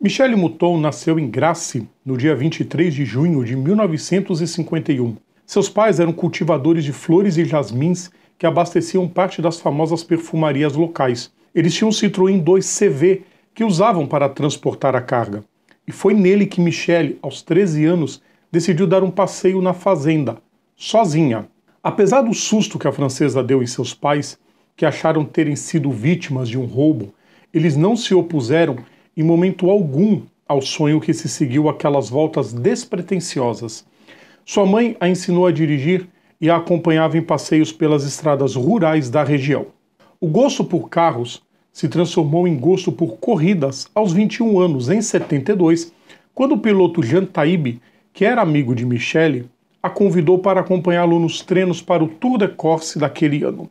Michèle Mouton nasceu em Grasse no dia 23 de junho de 1951. Seus pais eram cultivadores de flores e jasmins que abasteciam parte das famosas perfumarias locais. Eles tinham um Citroën 2CV que usavam para transportar a carga. E foi nele que Michèle, aos 13 anos, decidiu dar um passeio na fazenda, sozinha. Apesar do susto que a francesa deu em seus pais, que acharam terem sido vítimas de um roubo, eles não se opuseram em momento algum ao sonho que se seguiu aquelas voltas despretensiosas. Sua mãe a ensinou a dirigir e a acompanhava em passeios pelas estradas rurais da região. O gosto por carros se transformou em gosto por corridas aos 21 anos, em 72, quando o piloto Jean Taïbi, que era amigo de Michèle, a convidou para acompanhá-lo nos treinos para o Tour de Corse daquele ano.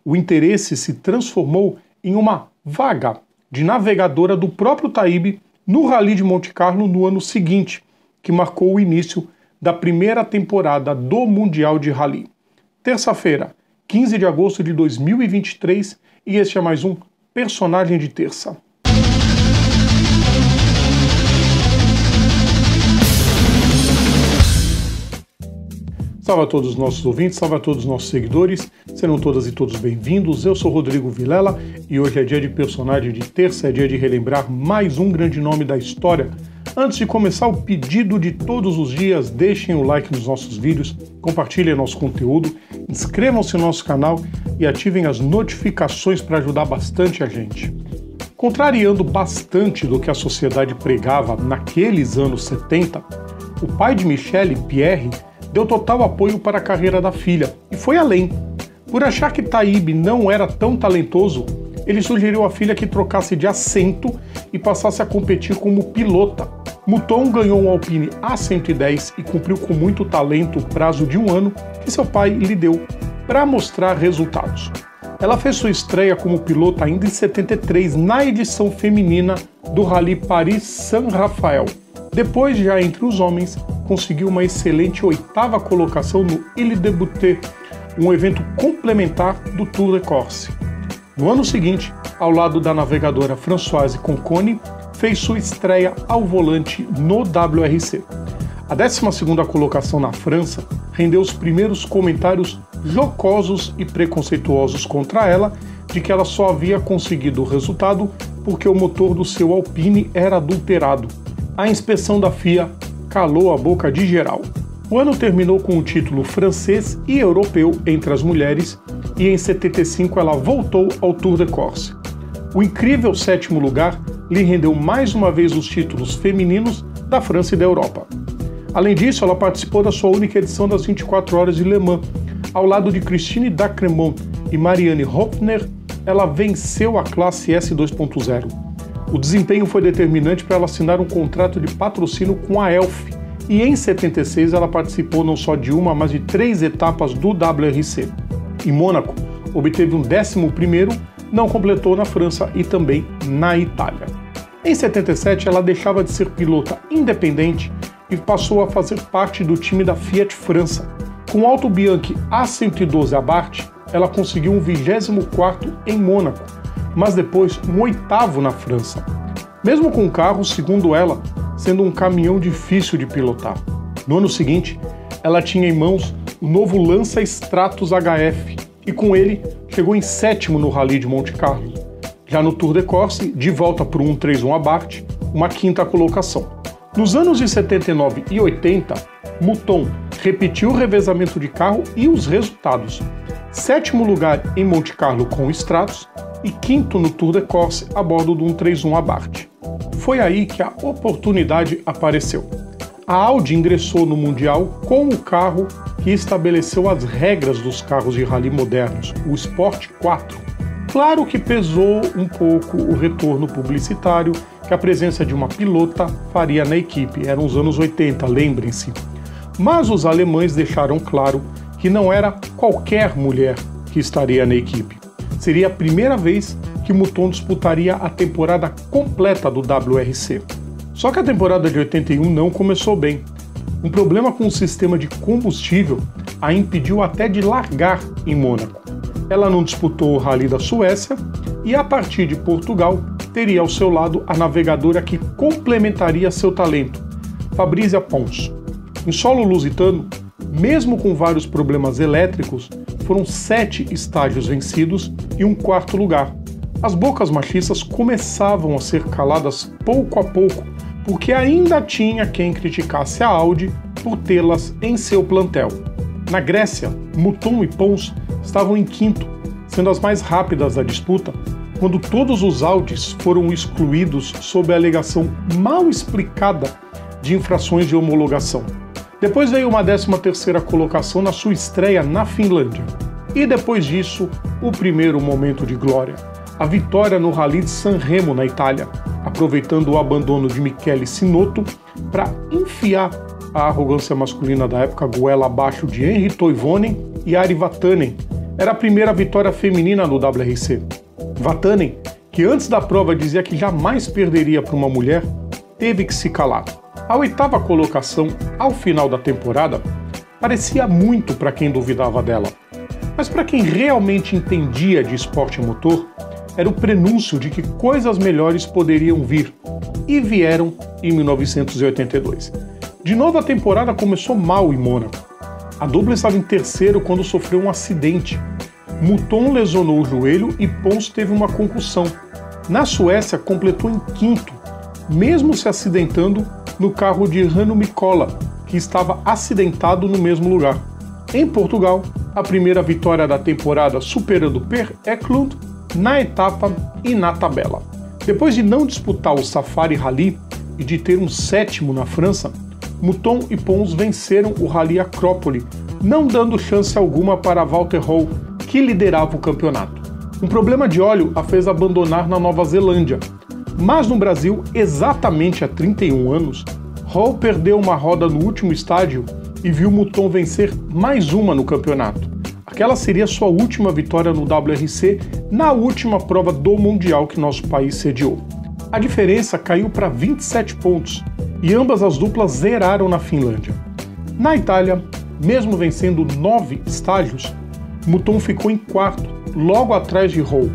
O interesse se transformou em uma vaga de navegadora do próprio Taïbi no Rally de Monte Carlo no ano seguinte, que marcou o início da primeira temporada do Mundial de Rally. Terça-feira, 15 de agosto de 2023, e este é mais um Personagem de Terça. Salve a todos os nossos ouvintes, salve a todos os nossos seguidores, serão todas e todos bem-vindos. Eu sou Rodrigo Vilela e hoje é dia de Personagem de Terça, é dia de relembrar mais um grande nome da história. Antes de começar, o pedido de todos os dias, deixem o like nos nossos vídeos, compartilhem nosso conteúdo, inscrevam-se no nosso canal e ativem as notificações para ajudar bastante a gente. Contrariando bastante do que a sociedade pregava naqueles anos 70, o pai de Michèle, Pierre, deu total apoio para a carreira da filha e foi além. Por achar que Taïbi não era tão talentoso, ele sugeriu à filha que trocasse de assento e passasse a competir como pilota. Mouton ganhou um Alpine A110 e cumpriu com muito talento o prazo de um ano que seu pai lhe deu para mostrar resultados. Ela fez sua estreia como pilota ainda em 73 na edição feminina do Rally Paris-Saint-Raphaël. Depois, já entre os homens, conseguiu uma excelente 8ª colocação no Ile-de-Butté, um evento complementar do Tour de Corse. No ano seguinte, ao lado da navegadora Françoise Conconi, fez sua estreia ao volante no WRC. A 12ª colocação na França rendeu os primeiros comentários jocosos e preconceituosos contra ela, de que ela só havia conseguido o resultado porque o motor do seu Alpine era adulterado. A inspeção da FIA calou a boca de geral. O ano terminou com o título francês e europeu entre as mulheres e em 75 ela voltou ao Tour de Corse. O incrível 7º lugar lhe rendeu mais uma vez os títulos femininos da França e da Europa. Além disso, ela participou da sua única edição das 24 horas de Le Mans. Ao lado de Christine D'Acremont e Marianne Hopfner, ela venceu a classe S2.0. O desempenho foi determinante para ela assinar um contrato de patrocínio com a Elf, e em 76 ela participou não só de uma, mas de 3 etapas do WRC. Em Mônaco, obteve um 11º, não completou na França e também na Itália. Em 77 ela deixava de ser pilota independente e passou a fazer parte do time da Fiat França. Com o Alto Bianchi A112 Abarth, ela conseguiu um 24º em Mônaco, mas depois um 8º na França. Mesmo com o carro, segundo ela, sendo um caminhão difícil de pilotar. No ano seguinte, ela tinha em mãos o novo Lancia Stratos HF e com ele chegou em 7º no Rally de Monte Carlo. Já no Tour de Corse, de volta para o 131 Abarth, uma 5ª colocação. Nos anos de 79 e 80, Mouton repetiu o revezamento de carro e os resultados. 7º lugar em Monte Carlo com o Stratos e 5º no Tour de Corse a bordo do 131 Abarth. Foi aí que a oportunidade apareceu. A Audi ingressou no Mundial com o carro que estabeleceu as regras dos carros de rally modernos, o Sport 4. Claro que pesou um pouco o retorno publicitário que a presença de uma pilota faria na equipe. Eram os anos 80, lembrem-se. Mas os alemães deixaram claro que não era qualquer mulher que estaria na equipe. Seria a primeira vez que Mouton disputaria a temporada completa do WRC. Só que a temporada de 81 não começou bem. Um problema com o sistema de combustível a impediu até de largar em Mônaco. Ela não disputou o Rally da Suécia e, a partir de Portugal, teria ao seu lado a navegadora que complementaria seu talento, Fabrizia Pons. Em solo lusitano, mesmo com vários problemas elétricos, foram 7 estágios vencidos e um 4º lugar. As bocas machistas começavam a ser caladas pouco a pouco, porque ainda tinha quem criticasse a Audi por tê-las em seu plantel. Na Grécia, Mouton e Pons estavam em 5º, sendo as mais rápidas da disputa, quando todos os Audis foram excluídos sob a alegação mal explicada de infrações de homologação. Depois veio uma 13ª colocação na sua estreia na Finlândia. E depois disso, o primeiro momento de glória, a vitória no Rally de Sanremo na Itália, aproveitando o abandono de Michele Sinotto para enfiar a arrogância masculina da época goela abaixo de Henri Toivonen e Ari Vatanen. Era a primeira vitória feminina no WRC. Vatanen, que antes da prova dizia que jamais perderia para uma mulher, teve que se calar. A 8ª colocação, ao final da temporada, parecia muito para quem duvidava dela. Mas para quem realmente entendia de esporte a motor, era o prenúncio de que coisas melhores poderiam vir, e vieram em 1982. De novo, a temporada começou mal em Mônaco. A dupla estava em 3º quando sofreu um acidente. Mouton lesionou o joelho e Pons teve uma concussão. Na Suécia, completou em 5º, mesmo se acidentando no carro de Hannu Mikkola, que estava acidentado no mesmo lugar. Em Portugal, a primeira vitória da temporada superando Per Eklund na etapa e na tabela. Depois de não disputar o Safari Rally e de ter um 7º na França, Mouton e Pons venceram o Rally Acrópole, não dando chance alguma para Walter Röll, que liderava o campeonato. Um problema de óleo a fez abandonar na Nova Zelândia, mas no Brasil, exatamente há 31 anos, Röll perdeu uma roda no último estágio e viu Mouton vencer mais uma no campeonato. Aquela seria sua última vitória no WRC na última prova do Mundial que nosso país sediou. A diferença caiu para 27 pontos e ambas as duplas zeraram na Finlândia. Na Itália, mesmo vencendo 9 estágios, Mouton ficou em 4º, logo atrás de Röll.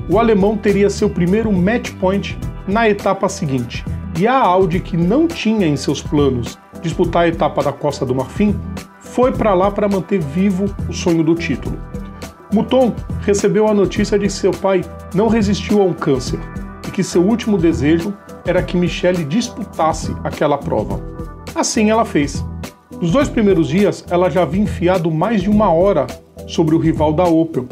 O alemão teria seu primeiro match point na etapa seguinte, e a Audi, que não tinha em seus planos disputar a etapa da Costa do Marfim, foi para lá para manter vivo o sonho do título. Mouton recebeu a notícia de que seu pai não resistiu a um câncer e que seu último desejo era que Michele disputasse aquela prova. Assim ela fez. Nos 2 primeiros dias, ela já havia enfiado mais de 1 hora sobre o rival da Opel.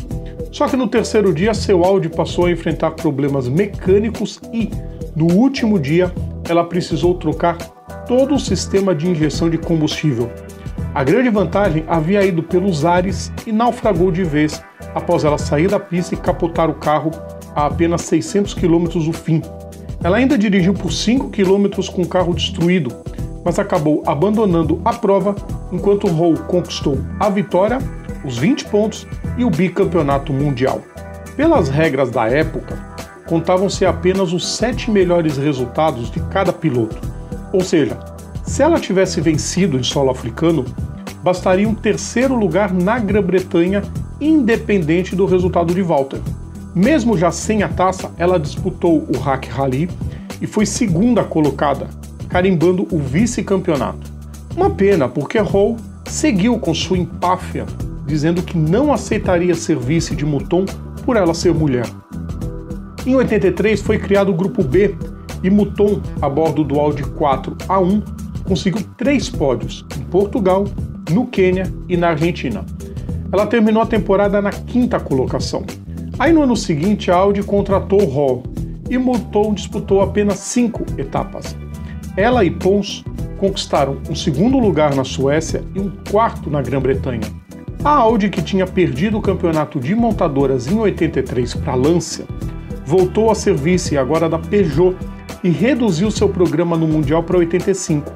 Só que no 3º dia, seu Audi passou a enfrentar problemas mecânicos e, no último dia, ela precisou trocar todo o sistema de injeção de combustível. A grande vantagem havia ido pelos ares e naufragou de vez após ela sair da pista e capotar o carro a apenas 600 km do fim. Ela ainda dirigiu por 5 km com o carro destruído, mas acabou abandonando a prova enquanto Röll conquistou a vitória, os 20 pontos e o bicampeonato mundial. Pelas regras da época, contavam-se apenas os 7 melhores resultados de cada piloto. Ou seja, se ela tivesse vencido em solo africano, bastaria um 3º lugar na Grã-Bretanha, independente do resultado de Walter. Mesmo já sem a taça, ela disputou o Hack Rally e foi 2ª colocada, carimbando o vice-campeonato. Uma pena, porque Röll seguiu com sua empáfia, dizendo que não aceitaria ser vice de Mouton por ela ser mulher. Em 83 foi criado o Grupo B e Mouton, a bordo do Audi 4A1, conseguiu 3 pódios em Portugal, no Quênia e na Argentina. Ela terminou a temporada na 5ª colocação. Aí no ano seguinte a Audi contratou Röll e Mouton disputou apenas 5 etapas. Ela e Pons conquistaram um 2º lugar na Suécia e um 4º na Grã-Bretanha. A Audi, que tinha perdido o campeonato de montadoras em 83 para a Lancia, voltou a ser vice agora da Peugeot e reduziu seu programa no Mundial para 85.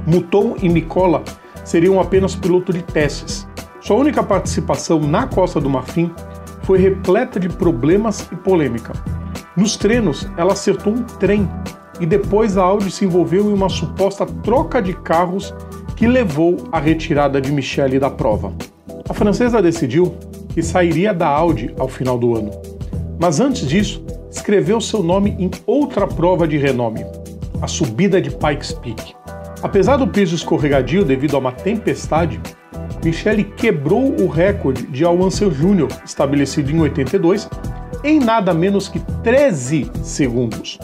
Mouton e Mikkola seriam apenas piloto de testes. Sua única participação na Costa do Marfim foi repleta de problemas e polêmica. Nos treinos, ela acertou um trem e depois a Audi se envolveu em uma suposta troca de carros que levou à retirada de Michele da prova. A francesa decidiu que sairia da Audi ao final do ano. Mas antes disso, escreveu seu nome em outra prova de renome, a subida de Pikes Peak. Apesar do piso escorregadio devido a uma tempestade, Michele quebrou o recorde de Al Unser Jr., estabelecido em 82, em nada menos que 13 segundos.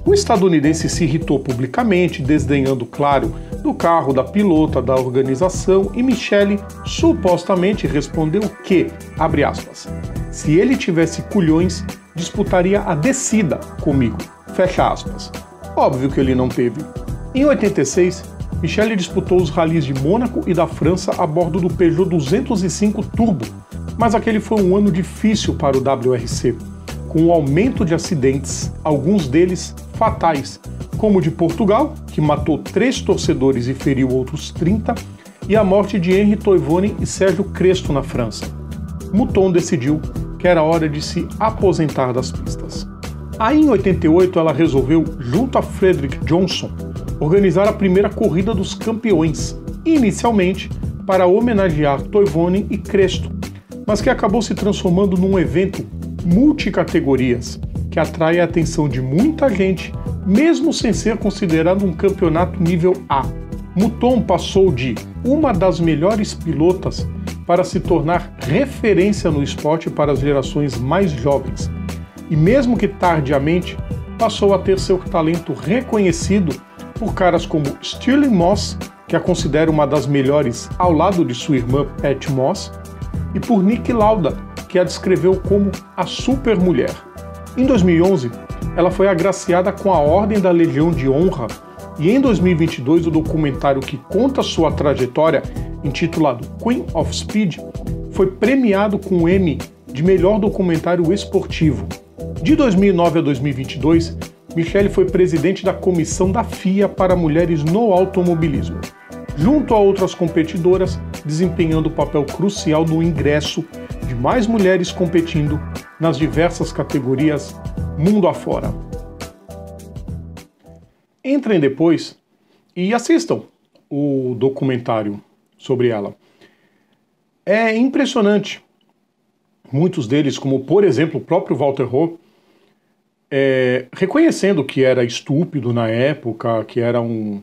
O estadunidense se irritou publicamente, desdenhando, claro, do carro, da pilota, da organização, e Michele supostamente respondeu que, abre aspas, se ele tivesse culhões, disputaria a descida comigo, fecha aspas. Óbvio que ele não teve. Em 86, Michele disputou os ralis de Mônaco e da França a bordo do Peugeot 205 Turbo, mas aquele foi um ano difícil para o WRC, com o aumento de acidentes, alguns deles fatais, como o de Portugal, que matou 3 torcedores e feriu outros 30, e a morte de Henri Toivone e Sérgio Cresto na França. Mouton decidiu que era hora de se aposentar das pistas. Aí em 88 ela resolveu, junto a Frederick Johnson, organizar a primeira corrida dos campeões, inicialmente para homenagear Toivone e Cresto, mas que acabou se transformando num evento multicategorias, que atrai a atenção de muita gente, mesmo sem ser considerado um campeonato nível A. Mouton passou de uma das melhores pilotas para se tornar referência no esporte para as gerações mais jovens, e mesmo que tardiamente, passou a ter seu talento reconhecido por caras como Stirling Moss, que a considera uma das melhores ao lado de sua irmã Pat Moss, e por Niki Lauda, que a descreveu como a supermulher. Em 2011, ela foi agraciada com a Ordem da Legião de Honra, e em 2022 o documentário que conta sua trajetória, intitulado Queen of Speed, foi premiado com o Emmy de melhor documentário esportivo. De 2009 a 2022, Michele foi presidente da comissão da FIA para mulheres no automobilismo, junto a outras competidoras, desempenhando papel crucial no ingresso de mais mulheres competindo nas diversas categorias mundo afora. Entrem depois e assistam o documentário sobre ela. É impressionante. Muitos deles, como por exemplo o próprio Walter Rowe, reconhecendo que era estúpido na época, que era um...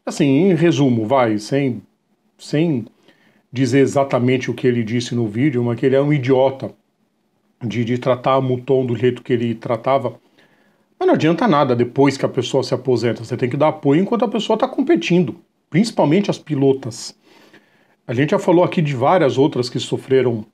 Assim, em resumo, sem dizer exatamente o que ele disse no vídeo, mas que ele é um idiota de tratar a Mouton do jeito que ele tratava. Mas não adianta nada depois que a pessoa se aposenta. Você tem que dar apoio enquanto a pessoa está competindo, principalmente as pilotas. A gente já falou aqui de várias outras que sofreram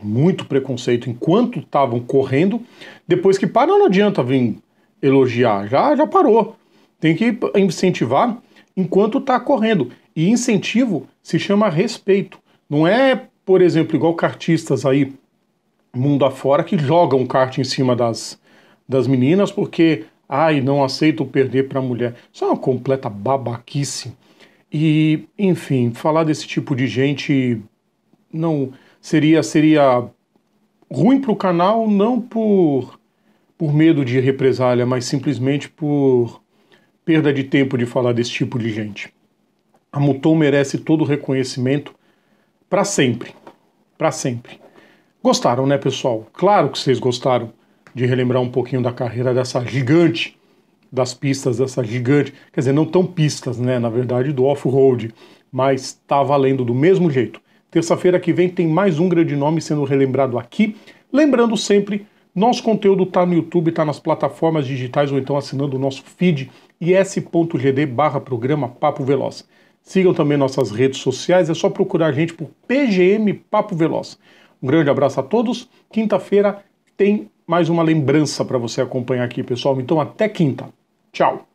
muito preconceito enquanto estavam correndo. Depois que param, não adianta vir elogiar. Já parou. Tem que incentivar enquanto está correndo. E incentivo se chama respeito. Não é, por exemplo, igual kartistas aí, mundo afora, que jogam kart em cima das meninas porque, não aceito perder para a mulher. Isso é uma completa babaquice. E, enfim, falar desse tipo de gente não seria ruim para o canal, não por medo de represália, mas simplesmente por perda de tempo de falar desse tipo de gente. A Mouton merece todo o reconhecimento para sempre. Para sempre. Gostaram, né, pessoal? Claro que vocês gostaram de relembrar um pouquinho da carreira dessa gigante das pistas, dessa gigante, quer dizer, não tão pistas, né, na verdade, do off-road, mas tá valendo do mesmo jeito. Terça-feira que vem tem mais um grande nome sendo relembrado aqui. Lembrando sempre, nosso conteúdo tá no YouTube, tá nas plataformas digitais ou então assinando o nosso feed is.gd/programa Papo Veloz. Sigam também nossas redes sociais, é só procurar a gente por PGM Papo Veloz. Um grande abraço a todos. Quinta-feira tem mais uma lembrança para você acompanhar aqui, pessoal. Então até quinta. Tchau.